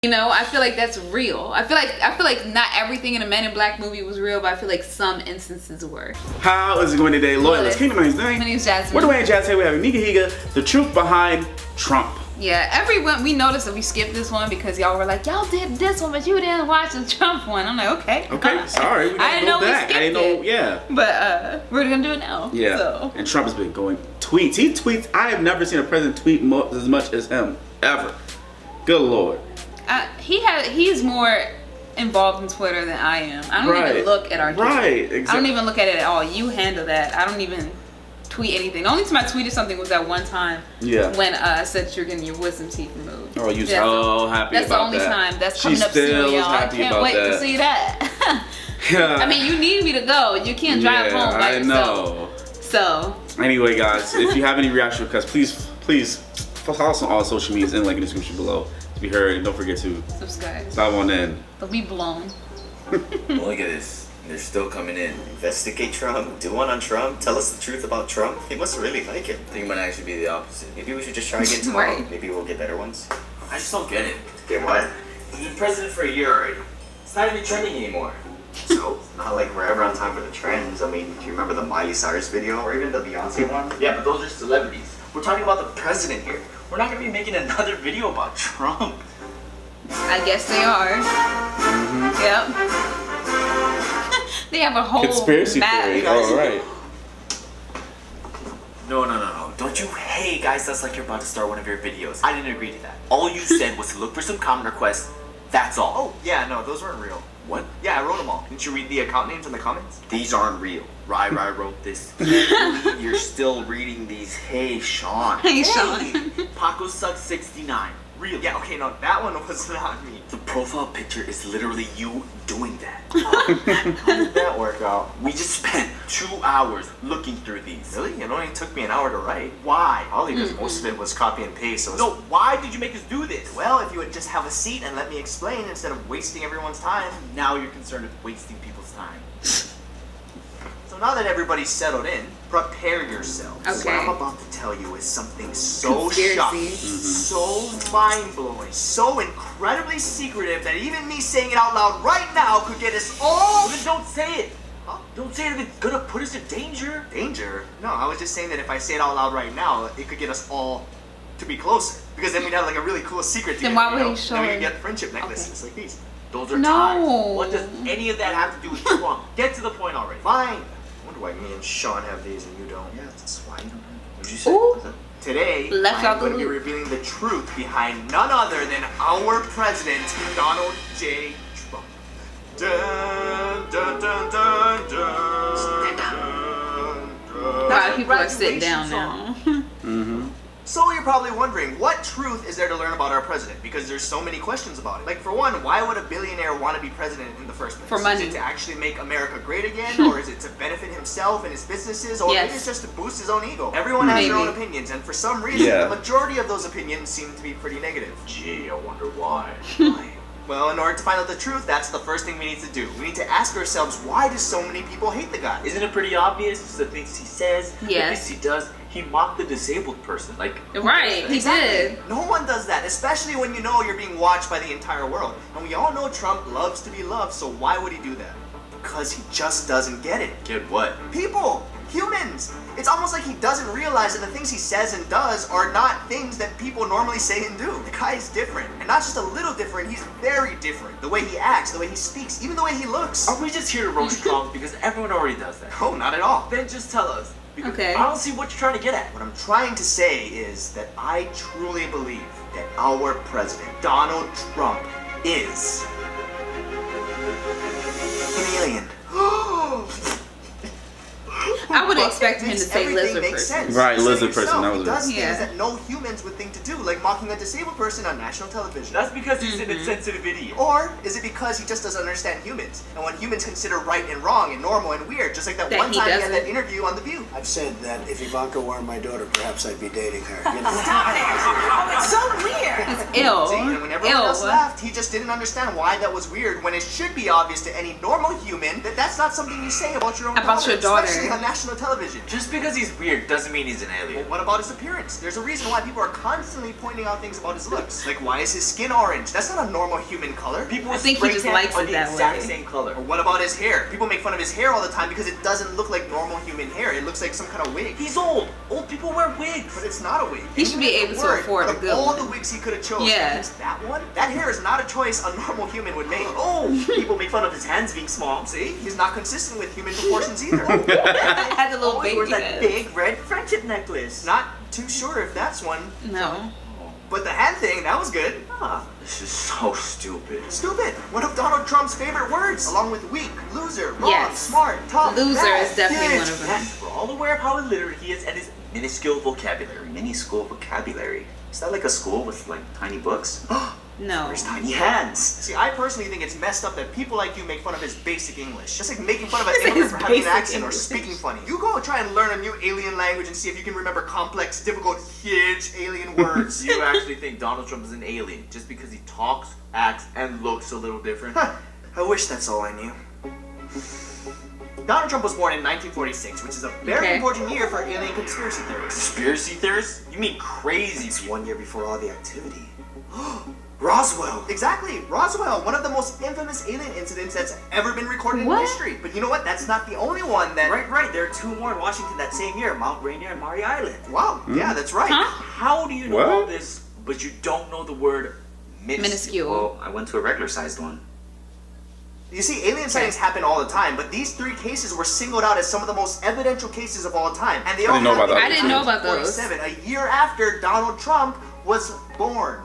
You know, I feel like that's real. I feel like not everything in a Men in Black movie was real, but I feel like some instances were. How is it going today? Loyalists. Can you my name? My name's Jasmine. We're Dwayne and Jasmine. We have Nigahiga, the truth behind Trump. Yeah, everyone, we noticed that we skipped this one because y'all were like, y'all did this one, but you didn't watch the Trump one. I'm like, okay. Okay, sorry. We gotta go back. I didn't know, yeah. But we're gonna do it now. Yeah. So. And Trump has been going tweets. He tweets. I have never seen a president tweet as much as him, ever. Good Lord. He's more involved in Twitter than I am. I don't even look at our Twitter. Right, exactly. I don't even look at it at all. You handle that. I don't even tweet anything. The only time I tweeted something was that one time when I said you're getting your wisdom teeth removed. Oh, you so happy about that. That's the only time. That's coming up soon, y'all. I can't wait to see that. I mean, you need me to go. You can't drive home by yourself. So. Anyway, guys, if you have any reaction requests, please follow us on all social medias and link in the description below to be heard. And don't forget to subscribe. Stop on in. Don't be blown. Look at this. They're still coming in. Investigate Trump. Do one on Trump. Tell us the truth about Trump. He must really like him. I think it might actually be the opposite. Maybe we should just try again tomorrow. Right. Maybe we'll get better ones. I just don't get it. Get what? He's been president for a year already. It's not even trending anymore. So, not like we're ever on time for the trends. I mean, do you remember the Miley Cyrus video or even the Beyonce one? Yeah, but those are celebrities. We're talking about the president here. We're not going to be making another video about Trump. I guess they are. Yep. They have a whole conspiracy theory. All right. No. Don't you hate guys that's like you're about to start one of your videos. I didn't agree to that. All you said was to look for some comment requests. That's all. Oh, yeah, no, those weren't real. What? Yeah, I wrote them all. Didn't you read the account names in the comments? These aren't real. Rai wrote this. You're still reading these. Hey, Sean. Hey, Sean. Paco Sucks 69. Real. Yeah, okay, no, that one was not me. The profile picture is literally you doing that. How did that work out? We just spent 2 hours looking through these. Really? It only took me an hour to write. Why? Probably because most of it was copy and paste. So no, why did you make us do this? Well, if you would just have a seat and let me explain instead of wasting everyone's time. Now you're concerned with wasting people's time. So now that everybody's settled in, prepare yourselves. Okay. What I'm about to tell you is something so shocking, so mind-blowing, so incredibly secretive that even me saying it out loud right now could get us all... Then don't say it. Huh? Don't say it if it's gonna put us in danger. Danger? No, I was just saying that if I say it out loud right now, it could get us all to be closer. Because then we'd have like a really cool secret together. Then why would he show Then we it? could get friendship necklaces like these. Those are No. ties. What does any of that have to do with Trump? Get to the point already. Fine. I wonder why me and Sean have these and you don't. Yeah, that's why you don't. What did you say? Ooh. Today, Left out I'm going to be the revealing the truth behind none other than our president, Donald J. Trump. Dun, dun, dun, dun, dun, Stand dun, A lot of people are sitting down Congratulations now. So you're probably wondering, what truth is there to learn about our president? Because there's so many questions about it. Like, for one, why would a billionaire want to be president in the first place? For money. Is it to actually make America great again? Or is it to benefit himself and his businesses? Or maybe it's just to boost his own ego? Everyone has their own opinions, and for some reason, the majority of those opinions seem to be pretty negative. Gee, I wonder why. Well, in order to find out the truth, that's the first thing we need to do. We need to ask ourselves, why do so many people hate the guy? Isn't it pretty obvious? The things he says, the Yes. things he does. He mocked the disabled person. Like, Right, he did. No one does that, especially when you know you're being watched by the entire world. And we all know Trump loves to be loved, so why would he do that? Because he just doesn't get it. Get what? People! Humans! It's almost like he doesn't realize that the things he says and does are not things that people normally say and do. The guy is different. And not just a little different, he's very different. The way he acts, the way he speaks, even the way he looks. Are we just here to roast Trump because everyone already does that? No, not at all. Then just tell us. Because Okay. I don't see what you're trying to get at. What I'm trying to say is that I truly believe that our president, Donald Trump, is an alien. I would expect him to Makes say everything lizard make person. sense. Right, You said lizard it person, yourself. that was He does it. things Yeah. that no humans would think to do, like mocking a disabled person on national television. That's because he's in a sensitive idiot. Or is it because he just doesn't understand humans? And when humans consider right and wrong and normal and weird, just like that That one he time he had doesn't. that interview on The View. I've said that if Ivanka were my daughter, perhaps I'd be dating her. You know? It's so weird. It's ill. See, and when everyone else laughed, he just didn't understand why that was weird when it should be obvious to any normal human that that's not something you say about your own About your daughter. especially on national national television. Just because he's weird doesn't mean he's an alien. Well, what about his appearance? There's a reason why people are constantly pointing out things about his looks. Like, why is his skin orange? That's not a normal human color. People I with think he spray just tan likes are it the that exact way. same color. Or what about his hair? People make fun of his hair all the time because it doesn't look like normal human hair. It looks like some kind of wig. He's old. Old people wear wigs. But it's not a wig. He should be able to afford a good all one. the wigs he could have chosen. Yeah. It's that one? That hair is not a choice a normal human would make. Oh, people make fun of his hands being small. See? He's not consistent with human proportions either. Had the little Always baby wears that head. big red friendship necklace. Not too sure if that's one. No. But the hand thing, that was good. Ah, this is so stupid. Stupid. One of Donald Trump's favorite words, along with weak, loser, wrong, Yes. smart, tough, Loser bad, is definitely bitch. one of them. Yes, we're all aware of how illiterate he is and his minuscule vocabulary. Minuscule vocabulary. Is that like a school with like tiny books? No. There's tiny hands. See, I personally think it's messed up that people like you make fun of his basic English. Just like making fun of an His immigrant for having an basic accent or English. speaking funny. You go try and learn a new alien language and see if you can remember complex, difficult, huge alien words. You actually think Donald Trump is an alien just because he talks, acts, and looks a little different? Huh. I wish that's all I knew. Donald Trump was born in 1946, which is a very Okay. important year for alien conspiracy theories. Conspiracy theorists? You mean crazy It's people. 1 year before all the activity. Roswell. Exactly, Roswell, one of the most infamous alien incidents that's ever been recorded What? in history. But you know what? That's not the only one that. Right. There are 2 more in Washington that same year, Mount Rainier and Maury Island. Wow, yeah, that's right. Huh? How do you know What? all this, but you don't know the word Minuscule. Well, I went to a regular sized one. You see, alien sightings happen all the time, but these 3 cases were singled out as some of the most evidential cases of all time. And they all didn't know about happened that. I didn't know about those. 1947, a year after Donald Trump was born.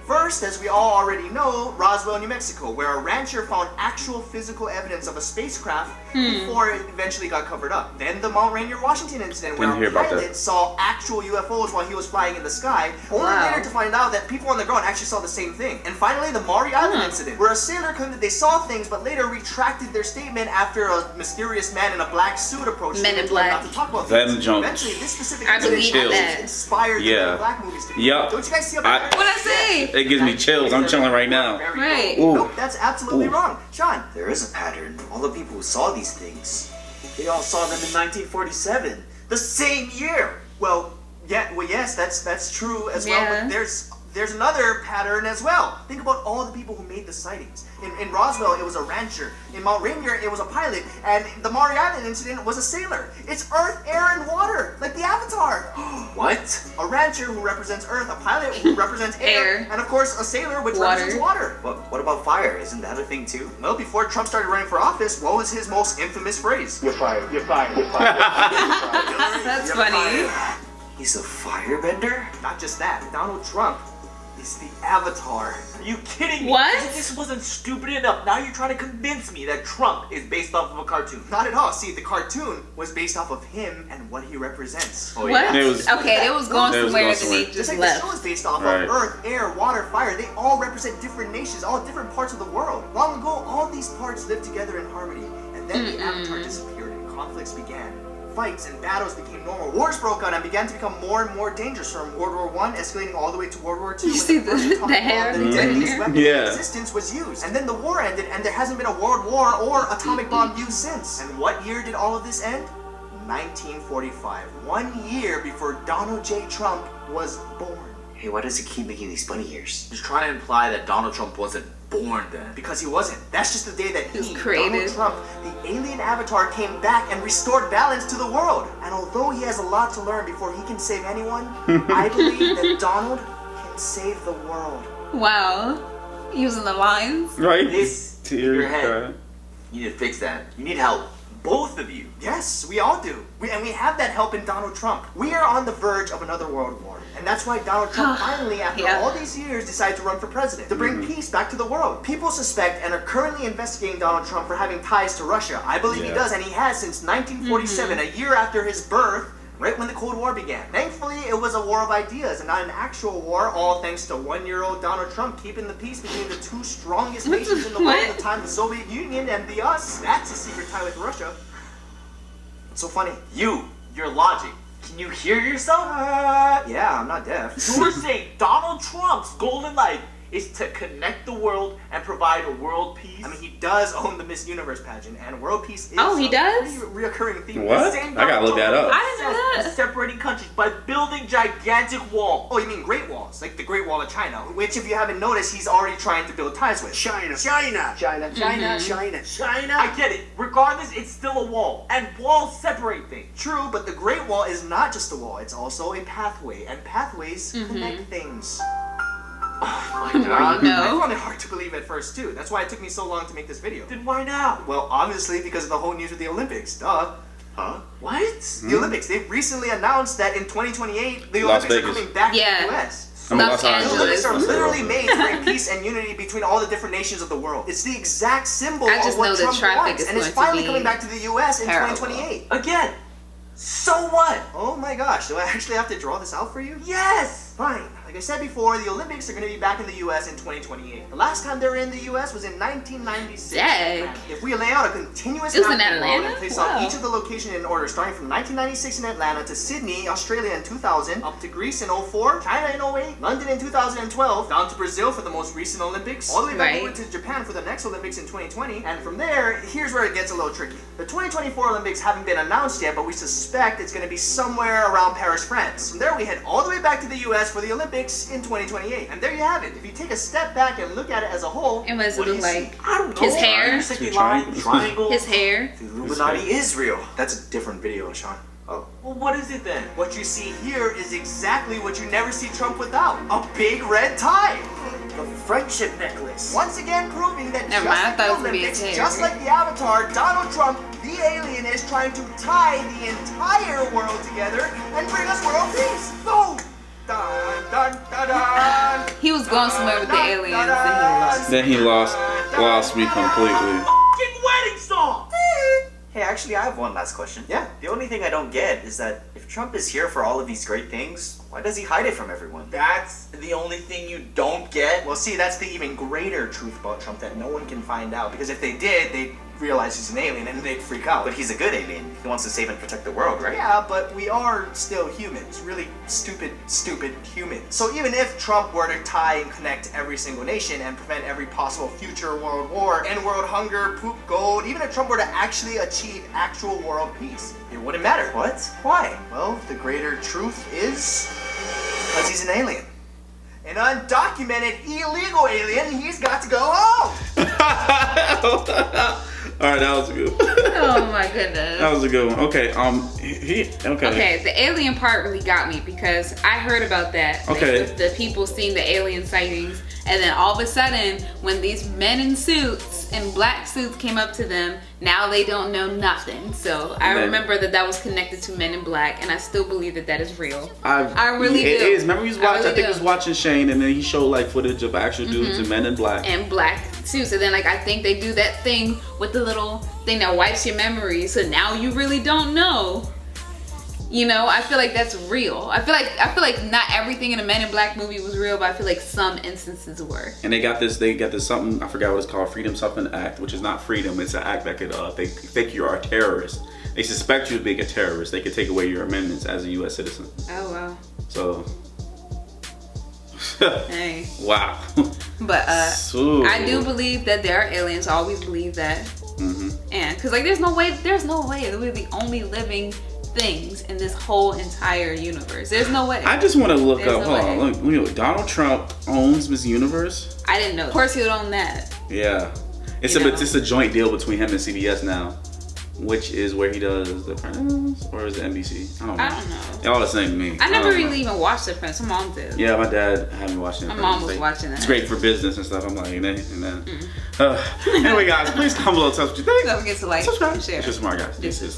First, as we all already know, Roswell, New Mexico, where a rancher found actual physical evidence of a spacecraft before it eventually got covered up. Then the Mount Rainier, Washington incident, where Didn't hear a about pilot that. saw actual UFOs while he was flying in the sky, only Wow. later to find out that people on the ground actually saw the same thing. And finally, the Maury Island incident, where a sailor claimed that they saw things, but later retracted their statement after a mysterious man in a black suit approached Men them in and told them Black. not to talk about Them things. jumps. Eventually, this specific I incident believe actually that. inspired the Yeah. Men in Black movies to be. Yup. Don't you guys see I- about What'd I say? It gives me chills. I'm chilling right now. Right. Ooh. Nope, that's absolutely Ooh. wrong. Sean, There is a pattern. All the people who saw these things, they all saw them in 1947. The same year. well, yes, that's true as well. Yeah. But there's another pattern as well. Think about all the people who made the sightings. In Roswell, it was a rancher. In Mount Rainier, it was a pilot. And the Maury Island incident was a sailor. It's Earth, air, and water, like the Avatar. What? A rancher who represents Earth, a pilot who represents air, Air. and of course a sailor which Water. represents water. What about fire? Isn't that a thing too? Well, before Trump started running for office, what was his most infamous phrase? You're fired. You're fired. You're fired. That's funny. He's a firebender? Not just that, Donald Trump is the Avatar. Are you kidding me? What? If this wasn't stupid enough, now you're trying to convince me that Trump is based off of a cartoon. Not at all. See, the cartoon was based off of him and what he represents. Oh, What? It was- Okay, it was going It was somewhere going and then they somewhere. Just just like left. the show is based off Right. of Earth, air, water, fire. They all represent different nations, all different parts of the world. Long ago, all these parts lived together in harmony. And then the Avatar disappeared and conflicts began. Fights and battles became normal. Wars broke out and began to become more and more dangerous, from World War I escalating all the way to World War II. You when see the first the atomic hair bomb, the in deadliest here? weapon Yeah. in existence, was used. And then the war ended, and there hasn't been a world war or atomic bomb used since. And what year did all of this end? 1945. 1 year before Donald J. Trump was born. Hey, why does he keep making these bunny ears? He's trying to imply that Donald Trump wasn't born then. Because he wasn't. That's just the day that was he, created. Donald Trump, the alien avatar, came back and restored balance to the world. And although he has a lot to learn before he can save anyone, I believe that Donald can save the world. Wow. Using the lines. Right? This in Tear your head. cry. You need to fix that. You need help. Both of you. Yes, we all do. And we have that help in Donald Trump. We are on the verge of another world war. And that's why Donald Trump finally, after Yeah. all these years, decided to run for president. To bring peace back to the world. People suspect and are currently investigating Donald Trump for having ties to Russia. I believe he Yeah. does, and he has since 1947, a year after his birth, right when the Cold War began. Thankfully, it was a war of ideas and not an actual war, all thanks to 1-year-old Donald Trump keeping the peace between the 2 strongest nations in the world at the time, the Soviet Union and the us. That's a secret tie with Russia. It's so funny. Your logic. Can you hear yourself? Yeah, I'm not deaf. You were saying Donald Trump's goal in life is to connect the world and provide a world peace. I mean, he does own the Miss Universe pageant, and world peace is he does? a pretty reoccurring theme. What? I gotta look that up. I didn't know that. Separating countries by building gigantic walls. Oh, you mean Great Walls, like the Great Wall of China, which, if you haven't noticed, he's already trying to build ties with. China. China. China. I get it. Regardless, it's still a wall, and walls separate things. True, but the Great Wall is not just a wall, it's also a pathway, and pathways connect things. Oh my god. No. I found it hard to believe at first, too. That's why it took me so long to make this video. Then why now? Well, obviously because of the whole news with the Olympics, duh. Huh? What? The Olympics, they've recently announced that in 2028, the Las Olympics are Vegas. coming back Yeah. to the US. Los The Olympics are Angeles. literally made to bring peace and unity between all the different nations of the world. It's the exact symbol I just of what know the Trump traffic wants, is and it's going to finally be coming back to the US in terrible. 2028. Again. So what? Oh my gosh, do I actually have to draw this out for you? Yes. Fine. Like I said before, the Olympics are going to be back in the US in 2028. The last time they were in the US was in 1996. Dang. If we lay out a continuous It was map in of the world Atlanta? and place Wow. out each of the locations in order, starting from 1996 in Atlanta to Sydney, Australia in 2000, up to Greece in 04, China in 08, London in 2012, down to Brazil for the most recent Olympics, all the way back Right. over to Japan for the next Olympics in 2020, and from there, here's where it gets a little tricky. The 2024 Olympics haven't been announced yet, but we suspect it's going to be somewhere around Paris, France. From there, we head all the way back to the US for the Olympics in 2028. And there you have it. If you take a step back and look at it as a whole, And what does it what do look you see? like? I don't know. His hair? Sticky Two line, triangles. triangles. His hair. The Illuminati is real. That's a different video, Sean. Well, what is it then? What you see here is exactly what you never see Trump without. A big red tie. The friendship necklace. Once again proving that Never just mind, I like thought the it was gonna be Olympics, his hair. just like the Avatar, Donald Trump, the alien, is trying to tie the entire world together and bring us world peace. Boom! Dun, dun, dun, dun. He was going somewhere with the aliens and he lost. Then he lost me completely. Fucking wedding song. Hey, actually, I have one last question. Yeah. The only thing I don't get is that if Trump is here for all of these great things, why does he hide it from everyone? That's the only thing you don't get. Well, see, that's the even greater truth about Trump that no one can find out. Because if they did, they'd realize he's an alien and they'd freak out. But he's a good alien. He wants to save and protect the world, right? Yeah, but we are still humans. Really stupid humans. So even if Trump were to tie and connect every single nation and prevent every possible future world war, end world hunger, poop gold, even if Trump were to actually achieve actual world peace, it wouldn't matter. What? Why? Well, the greater truth is because he's an alien. An undocumented, illegal alien, he's got to go home! Alright, that was a good one. Oh my goodness. That was a good one. Okay, Okay, the alien part really got me because I heard about that. Like, Okay. the people seeing the alien sightings, and then all of a sudden, when these men in suits, in black suits, came up to them, now they don't know nothing. So I Man. remember that was connected to Men in Black, and I still believe that is real. I really It do. is. Remember, I really think he do. was watching Shane, and then he showed like footage of actual dudes in Men in Black. And black suits, and then like I think they do that thing with the little thing that wipes your memory, so now you really don't know. You know, I feel like that's real. I feel like not everything in a Men in Black movie was real, but I feel like some instances were. And they got this something, I forgot what it's called, Freedom Something Act, which is not freedom, it's an act that could they think you are a terrorist. They suspect you of being a terrorist. They could take away your amendments as a US citizen. Oh wow. So Hey. wow. But So- I do believe that there are aliens. I always believe that. And cause like there's no way that we're the only living things in this whole entire universe. There's no way. I just want to look There's up. no Hold on. way. Look, Donald Trump owns Miss Universe. I didn't know. Of course he would own that. Yeah, it's You know. it's a joint deal between him and CBS now, which is where he does The Apprentice, or is it NBC? I don't know. I don't know. They're all the same to me. I never don't know. really even watched The Prince. My mom did. Yeah, my dad had me watching it. My mom was watching that. It's great for business and stuff. I'm like, and then. Anyway, guys, please comment below. Tell us what you think. Don't forget to like, Subscribe. and share. It's just smart, guys. This This is